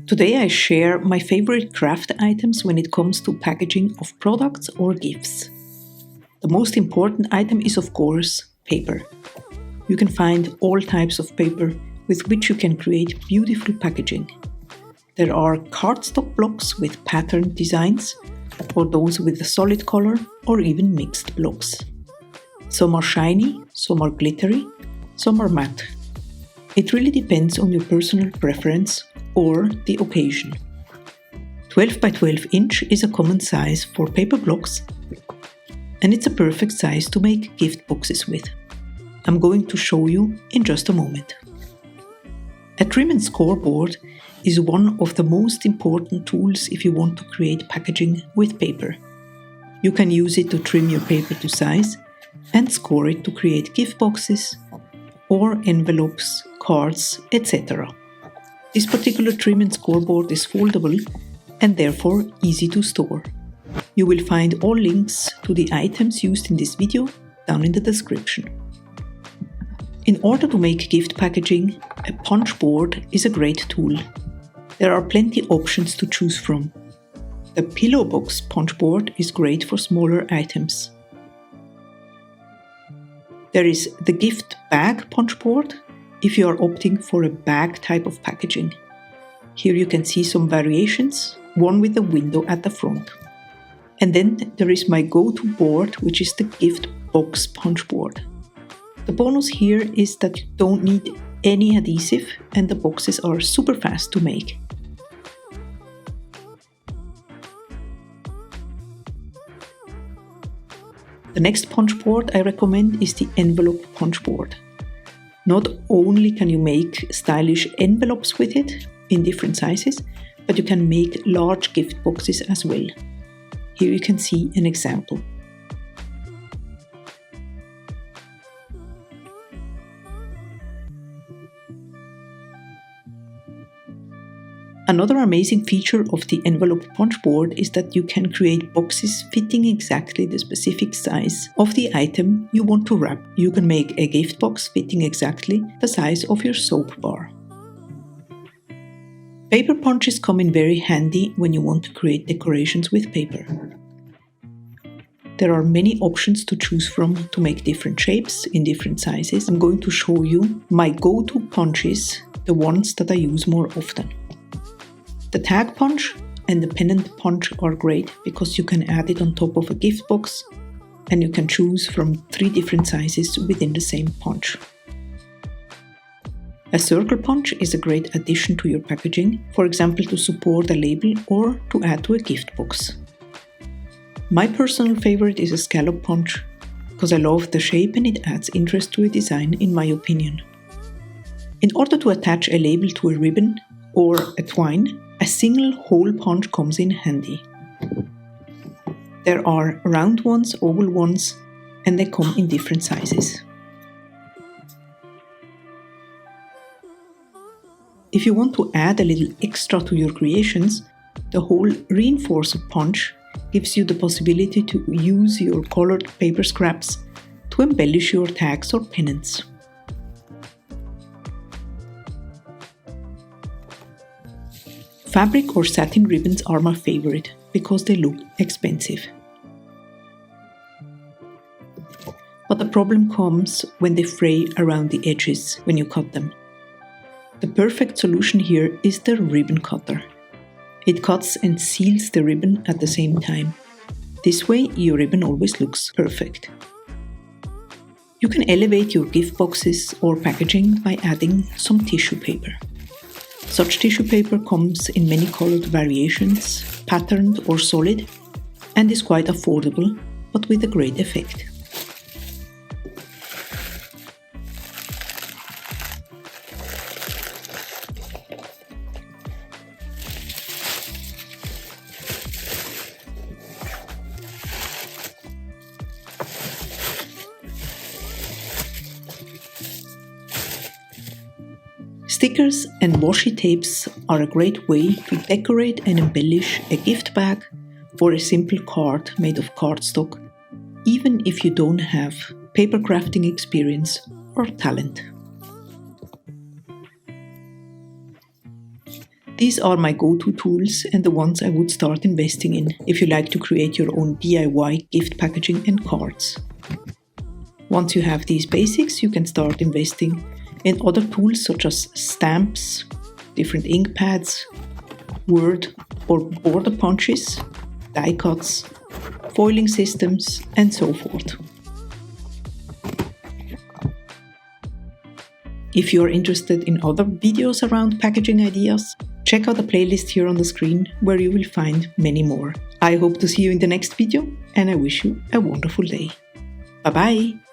Today I share my favorite craft items when it comes to packaging of products or gifts. The most important item is of course paper. You can find all types of paper with which you can create beautiful packaging. There are cardstock blocks with patterned designs, or those with a solid color, or even mixed blocks. Some are shiny, some are glittery, some are matte. It really depends on your personal preference or the occasion. 12 by 12 inch is a common size for paper blocks, and it's a perfect size to make gift boxes with. I'm going to show you in just a moment. A trim and scoreboard is one of the most important tools if you want to create packaging with paper. You can use it to trim your paper to size and score it to create gift boxes or envelopes, cards, etc. This particular trim and scoreboard is foldable and therefore easy to store. You will find all links to the items used in this video down in the description. In order to make gift packaging, a punch board is a great tool. There are plenty options to choose from. The pillow box punch board is great for smaller items. There is the gift bag punch board if you are opting for a bag type of packaging. Here you can see some variations, one with a window at the front. And then there is my go-to board, which is the gift box punch board. The bonus here is that you don't need any adhesive and the boxes are super fast to make. The next punch board I recommend is the envelope punch board. Not only can you make stylish envelopes with it in different sizes, but you can make large gift boxes as well. Here you can see an example. Another amazing feature of the envelope punch board is that you can create boxes fitting exactly the specific size of the item you want to wrap. You can make a gift box fitting exactly the size of your soap bar. Paper punches come in very handy when you want to create decorations with paper. There are many options to choose from to make different shapes in different sizes. I'm going to show you my go-to punches, the ones that I use more often. The tag punch and the pennant punch are great because you can add it on top of a gift box and you can choose from 3 different sizes within the same punch. A circle punch is a great addition to your packaging, for example to support a label or to add to a gift box. My personal favorite is a scallop punch because I love the shape and it adds interest to a design in my opinion. In order to attach a label to a ribbon or a twine, a single hole punch comes in handy. There are round ones, oval ones, and they come in different sizes. If you want to add a little extra to your creations, the hole reinforcer punch gives you the possibility to use your colored paper scraps to embellish your tags or pennants. Fabric or satin ribbons are my favorite because they look expensive. But the problem comes when they fray around the edges when you cut them. The perfect solution here is the ribbon cutter. It cuts and seals the ribbon at the same time. This way your ribbon always looks perfect. You can elevate your gift boxes or packaging by adding some tissue paper. Such tissue paper comes in many colored variations, patterned or solid, and is quite affordable, but with a great effect. Stickers and washi tapes are a great way to decorate and embellish a gift bag or a simple card made of cardstock, even if you don't have paper crafting experience or talent. These are my go-to tools and the ones I would start investing in if you like to create your own DIY gift packaging and cards. Once you have these basics, you can start investing in other tools such as stamps, different ink pads, word or border punches, die cuts, foiling systems, and so forth. If you are interested in other videos around packaging ideas, check out the playlist here on the screen where you will find many more. I hope to see you in the next video and I wish you a wonderful day. Bye bye!